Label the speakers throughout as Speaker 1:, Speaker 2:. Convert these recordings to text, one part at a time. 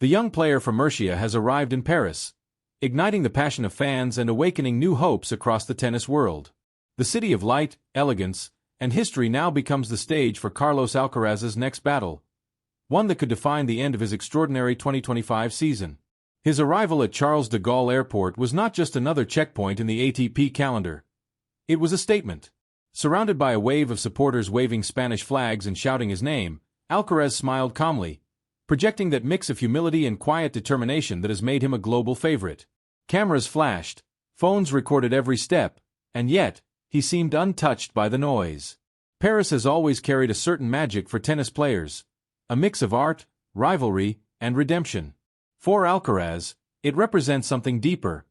Speaker 1: The young player from Murcia has arrived in Paris, igniting the passion of fans and awakening new hopes across the tennis world. The city of light, elegance, and history now becomes the stage for Carlos Alcaraz's next battle, one that could define the end of his extraordinary 2025 season. His arrival at Charles de Gaulle Airport was not just another checkpoint in the ATP calendar. It was a statement. Surrounded by a wave of supporters waving Spanish flags and shouting his name, Alcaraz smiled calmly, projecting that mix of humility and quiet determination that has made him a global favorite. Cameras flashed, phones recorded every step, and yet, he seemed untouched by the noise. Paris has always carried a certain magic for tennis players, a mix of art, rivalry, and redemption. For Alcaraz, it represents something deeper,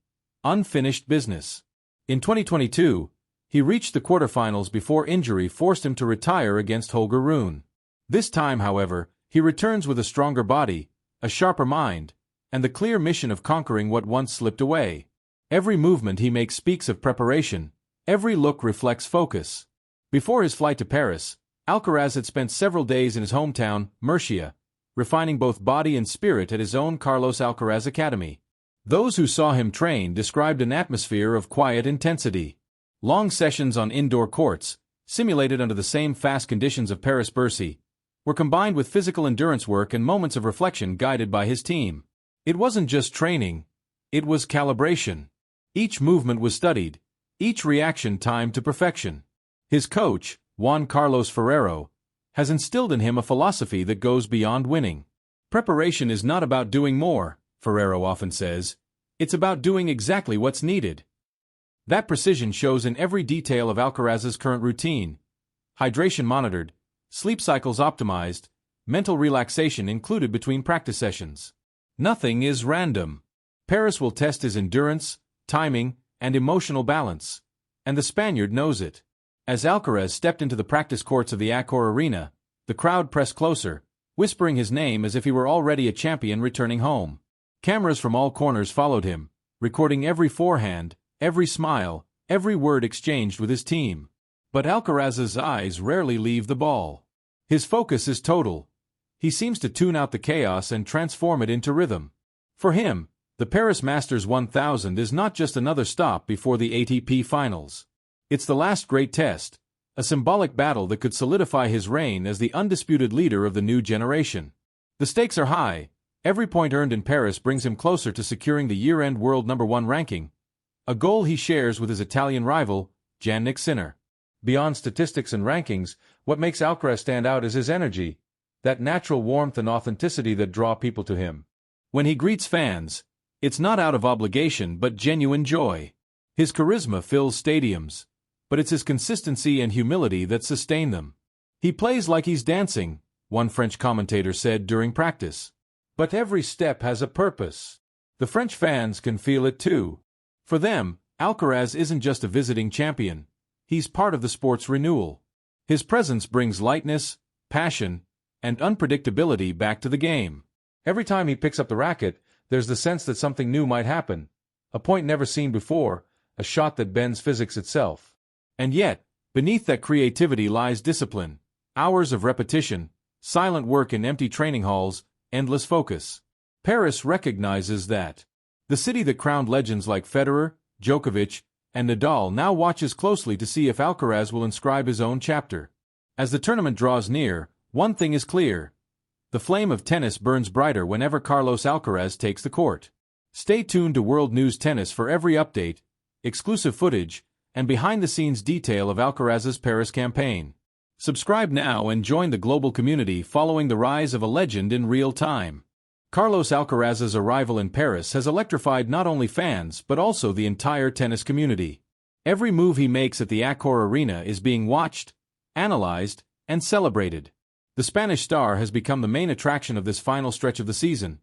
Speaker 1: unfinished business. In 2022, he reached the quarterfinals before injury forced him to retire against Holger Rune. This time, however, he returns with a stronger body, a sharper mind, and the clear mission of conquering what once slipped away. Every movement he makes speaks of preparation, every look reflects focus. Before his flight to Paris, Alcaraz had spent several days in his hometown, Murcia, refining both body and spirit at his own Carlos Alcaraz Academy. Those who saw him train described an atmosphere of quiet intensity. Long sessions on indoor courts, simulated under the same fast conditions of Paris-Bercy, were combined with physical endurance work and moments of reflection guided by his team. It wasn't just training, it was calibration. Each movement was studied, each reaction timed to perfection. His coach, Juan Carlos Ferrero, has instilled in him a philosophy that goes beyond winning. Preparation is not about doing more, Ferrero often says. It's about doing exactly what's needed. That precision shows in every detail of Alcaraz's current routine. Hydration monitored, sleep cycles optimized, mental relaxation included between practice sessions. Nothing is random. Paris will test his endurance, timing, and emotional balance. And the Spaniard knows it. As Alcaraz stepped into the practice courts of the Accor Arena, the crowd pressed closer, whispering his name as if he were already a champion returning home. Cameras from all corners followed him, recording every forehand, every smile, every word exchanged with his team. But Alcaraz's eyes rarely leave the ball. His focus is total. He seems to tune out the chaos and transform it into rhythm. For him, the Paris Masters 1000 is not just another stop before the ATP Finals. It's the last great test, a symbolic battle that could solidify his reign as the undisputed leader of the new generation. The stakes are high. Every point earned in Paris brings him closer to securing the year-end world #1 ranking, a goal he shares with his Italian rival, Jannik Sinner. Beyond statistics and rankings, what makes Alcaraz stand out is his energy, that natural warmth and authenticity that draw people to him. When he greets fans, it's not out of obligation but genuine joy. His charisma fills stadiums, but it's his consistency and humility that sustain them. He plays like he's dancing, one French commentator said during practice. But every step has a purpose. The French fans can feel it too. For them, Alcaraz isn't just a visiting champion. He's part of the sport's renewal. His presence brings lightness, passion, and unpredictability back to the game. Every time he picks up the racket, there's the sense that something new might happen. A point never seen before, a shot that bends physics itself. And yet, beneath that creativity lies discipline, hours of repetition, silent work in empty training halls, endless focus. Paris recognizes that. The city that crowned legends like Federer, Djokovic, and Nadal now watches closely to see if Alcaraz will inscribe his own chapter. As the tournament draws near, one thing is clear. The flame of tennis burns brighter whenever Carlos Alcaraz takes the court. Stay tuned to World News Tennis for every update, exclusive footage, and behind-the-scenes detail of Alcaraz's Paris campaign. Subscribe now and join the global community following the rise of a legend in real time. Carlos Alcaraz's arrival in Paris has electrified not only fans but also the entire tennis community. Every move he makes at the Accor Arena is being watched, analyzed, and celebrated. The Spanish star has become the main attraction of this final stretch of the season,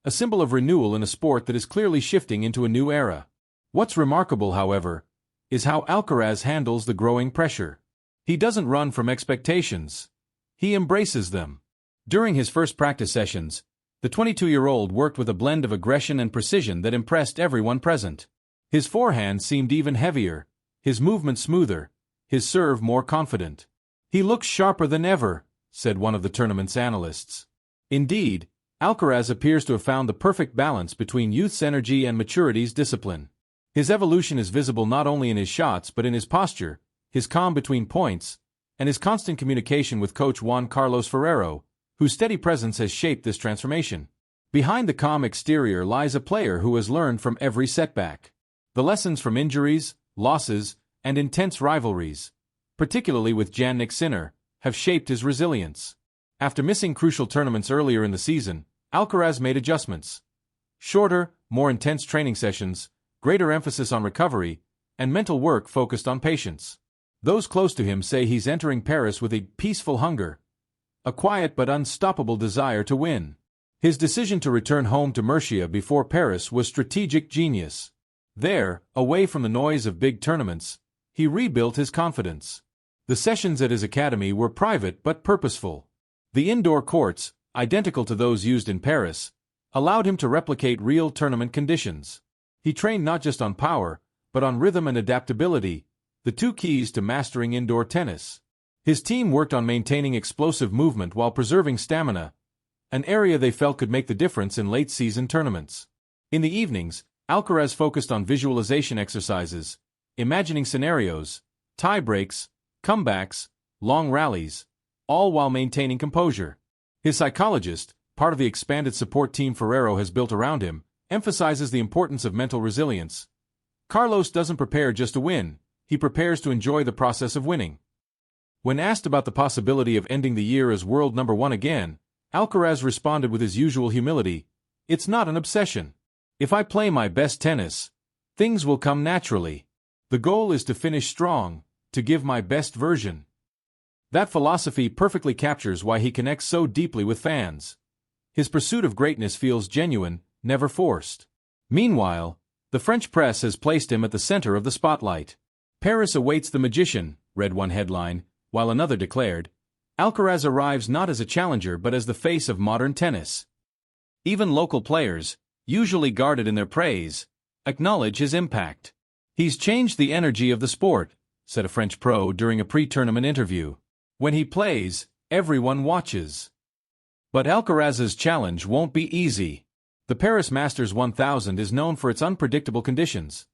Speaker 1: a symbol of renewal in a sport that is clearly shifting into a new era. What's remarkable, however, is how Alcaraz handles the growing pressure. He doesn't run from expectations. He embraces them. During his first practice sessions, the 22-year-old worked with a blend of aggression and precision that impressed everyone present. His forehand seemed even heavier, his movement smoother, his serve more confident. "He looks sharper than ever," said one of the tournament's analysts. Indeed, Alcaraz appears to have found the perfect balance between youth's energy and maturity's discipline. His evolution is visible not only in his shots but in his posture, his calm between points, and his constant communication with coach Juan Carlos Ferrero, whose steady presence has shaped this transformation. Behind the calm exterior lies a player who has learned from every setback. The lessons from injuries, losses, and intense rivalries, particularly with Jannik Sinner, have shaped his resilience. After missing crucial tournaments earlier in the season, Alcaraz made adjustments. Shorter, more intense training sessions, greater emphasis on recovery, and mental work focused on patience. Those close to him say he's entering Paris with a peaceful hunger, a quiet but unstoppable desire to win. His decision to return home to Murcia before Paris was strategic genius. There, away from the noise of big tournaments, he rebuilt his confidence. The sessions at his academy were private but purposeful. The indoor courts, identical to those used in Paris, allowed him to replicate real tournament conditions. He trained not just on power, but on rhythm and adaptability, the two keys to mastering indoor tennis. His team worked on maintaining explosive movement while preserving stamina, an area they felt could make the difference in late-season tournaments. In the evenings, Alcaraz focused on visualization exercises, imagining scenarios, tie breaks, comebacks, long rallies, all while maintaining composure. His psychologist, part of the expanded support team Ferrero has built around him, emphasizes the importance of mental resilience. Carlos doesn't prepare just to win, he prepares to enjoy the process of winning. When asked about the possibility of ending the year as world number one again, Alcaraz responded with his usual humility, "It's not an obsession. If I play my best tennis, things will come naturally. The goal is to finish strong, to give my best version." That philosophy perfectly captures why he connects so deeply with fans. His pursuit of greatness feels genuine, never forced. Meanwhile, the French press has placed him at the center of the spotlight. "Paris awaits the magician," read one headline, while another declared, "Alcaraz arrives not as a challenger but as the face of modern tennis." Even local players, usually guarded in their praise, acknowledge his impact. "He's changed the energy of the sport," said a French pro during a pre-tournament interview. "When he plays, everyone watches." But Alcaraz's challenge won't be easy. The Paris Masters 1000 is known for its unpredictable conditions.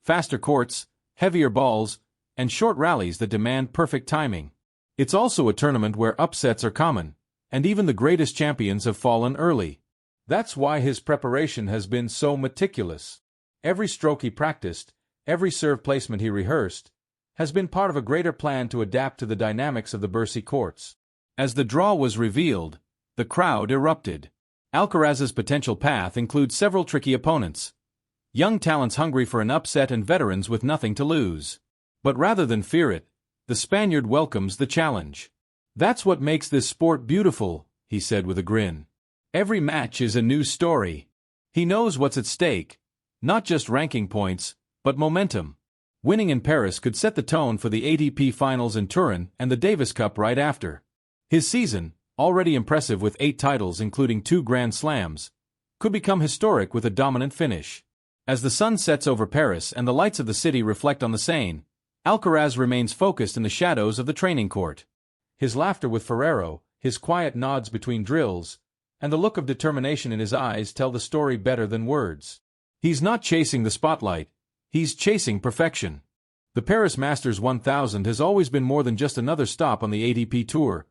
Speaker 1: Faster courts, heavier balls, and short rallies that demand perfect timing. It's also a tournament where upsets are common, and even the greatest champions have fallen early. That's why his preparation has been so meticulous. Every stroke he practiced, every serve placement he rehearsed, has been part of a greater plan to adapt to the dynamics of the Bercy courts. As the draw was revealed, the crowd erupted. Alcaraz's potential path includes several tricky opponents. Young talents hungry for an upset and veterans with nothing to lose. But rather than fear it, the Spaniard welcomes the challenge. "That's what makes this sport beautiful," he said with a grin. "Every match is a new story." He knows what's at stake, not just ranking points, but momentum. Winning in Paris could set the tone for the ATP Finals in Turin and the Davis Cup right after. His season, already impressive with 8 titles including 2 Grand Slams, could become historic with a dominant finish. As the sun sets over Paris and the lights of the city reflect on the Seine, Alcaraz remains focused in the shadows of the training court. His laughter with Ferrero, his quiet nods between drills, and the look of determination in his eyes tell the story better than words. He's not chasing the spotlight, he's chasing perfection. The Paris Masters 1000 has always been more than just another stop on the ATP Tour.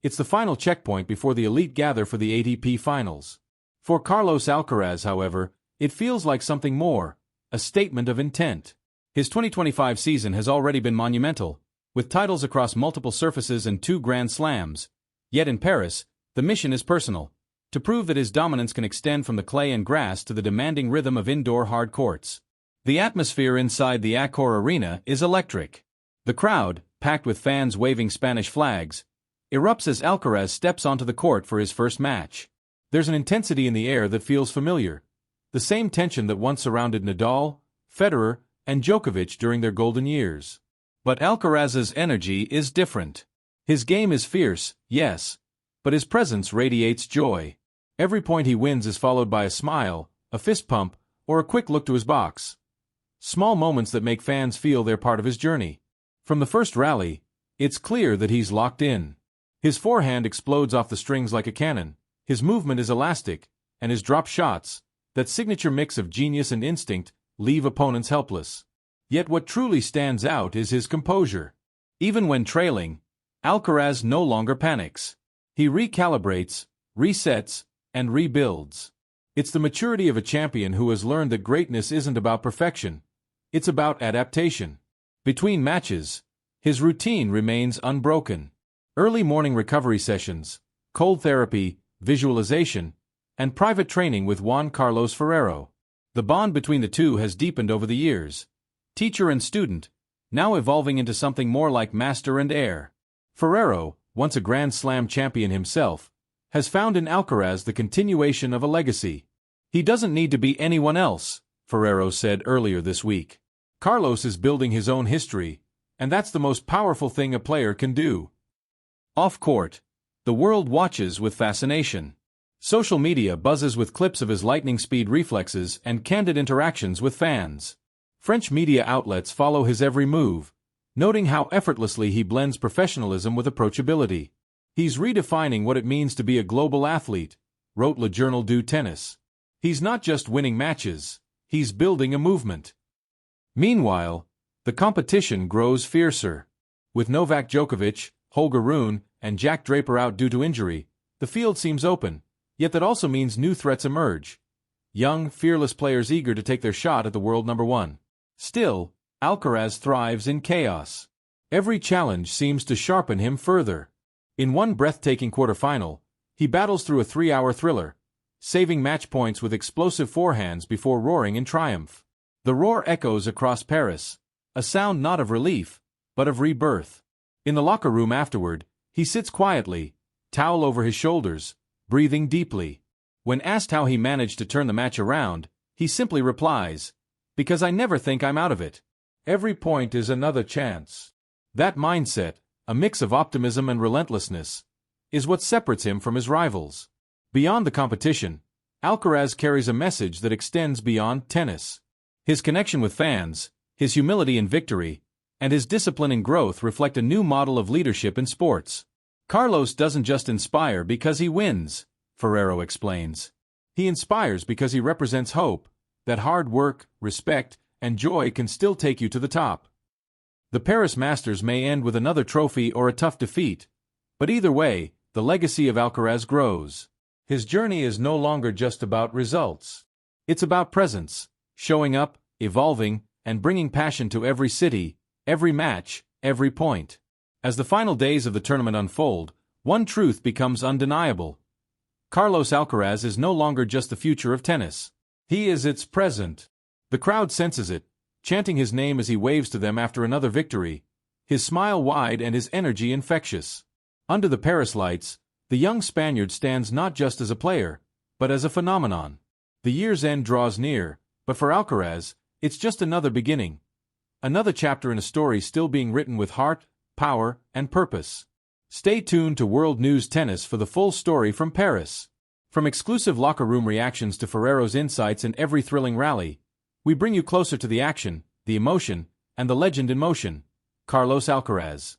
Speaker 1: It's the final checkpoint before the elite gather for the ATP Finals. For Carlos Alcaraz, however, it feels like something more, a statement of intent. His 2025 season has already been monumental, with titles across multiple surfaces and 2 Grand Slams. Yet in Paris, the mission is personal, to prove that his dominance can extend from the clay and grass to the demanding rhythm of indoor hard courts. The atmosphere inside the Accor Arena is electric. The crowd, packed with fans waving Spanish flags, erupts as Alcaraz steps onto the court for his first match. There's an intensity in the air that feels familiar, the same tension that once surrounded Nadal, Federer, and Djokovic during their golden years. But Alcaraz's energy is different. His game is fierce, yes, but his presence radiates joy. Every point he wins is followed by a smile, a fist pump, or a quick look to his box. Small moments that make fans feel they're part of his journey. From the first rally, it's clear that he's locked in. His forehand explodes off the strings like a cannon, His movement is elastic, and his drop shots, that signature mix of genius and instinct, leave opponents helpless. Yet what truly stands out is his composure. Even when trailing, Alcaraz no longer panics. He recalibrates, resets, and rebuilds. It's the maturity of a champion who has learned that greatness isn't about perfection. It's about adaptation. Between matches, his routine remains unbroken. Early morning recovery sessions, cold therapy, visualization, and private training with Juan Carlos Ferrero. The bond between the two has deepened over the years. Teacher and student, now evolving into something more like master and heir. Ferrero, once a Grand Slam champion himself, has found in Alcaraz the continuation of a legacy. He doesn't need to be anyone else, Ferrero said earlier this week. Carlos is building his own history, and that's the most powerful thing a player can do. Off court, the world watches with fascination. Social media buzzes with clips of his lightning-speed reflexes and candid interactions with fans. French media outlets follow his every move, noting how effortlessly he blends professionalism with approachability. He's redefining what it means to be a global athlete, wrote Le Journal du Tennis. He's not just winning matches, he's building a movement. Meanwhile, the competition grows fiercer. With Novak Djokovic, Holger Rune, and Jack Draper out due to injury, the field seems open, yet that also means new threats emerge. Young, fearless players eager to take their shot at the world number one. Still, Alcaraz thrives in chaos. Every challenge seems to sharpen him further. In one breathtaking quarterfinal, he battles through a 3-hour thriller, saving match points with explosive forehands before roaring in triumph. The roar echoes across Paris, a sound not of relief, but of rebirth. In the locker room afterward, he sits quietly, towel over his shoulders, breathing deeply. When asked how he managed to turn the match around, he simply replies, "Because I never think I'm out of it. Every point is another chance." That mindset, a mix of optimism and relentlessness, is what separates him from his rivals. Beyond the competition, Alcaraz carries a message that extends beyond tennis. His connection with fans, his humility in victory, and his discipline in growth reflect a new model of leadership in sports. Carlos doesn't just inspire because he wins, Ferrero explains. He inspires because he represents hope, that hard work, respect, and joy can still take you to the top. The Paris Masters may end with another trophy or a tough defeat, but either way, the legacy of Alcaraz grows. His journey is no longer just about results. It's about presence, showing up, evolving, and bringing passion to every city, every match, every point. As the final days of the tournament unfold, one truth becomes undeniable. Carlos Alcaraz is no longer just the future of tennis. He is its present. The crowd senses it, chanting his name as he waves to them after another victory, his smile wide and his energy infectious. Under the Paris lights, the young Spaniard stands not just as a player, but as a phenomenon. The year's end draws near, but for Alcaraz, it's just another beginning. Another chapter in a story still being written with heart, power, and purpose. Stay tuned to World News Tennis for the full story from Paris. From exclusive locker room reactions to Ferrero's insights in every thrilling rally, we bring you closer to the action, the emotion, and the legend in motion, Carlos Alcaraz.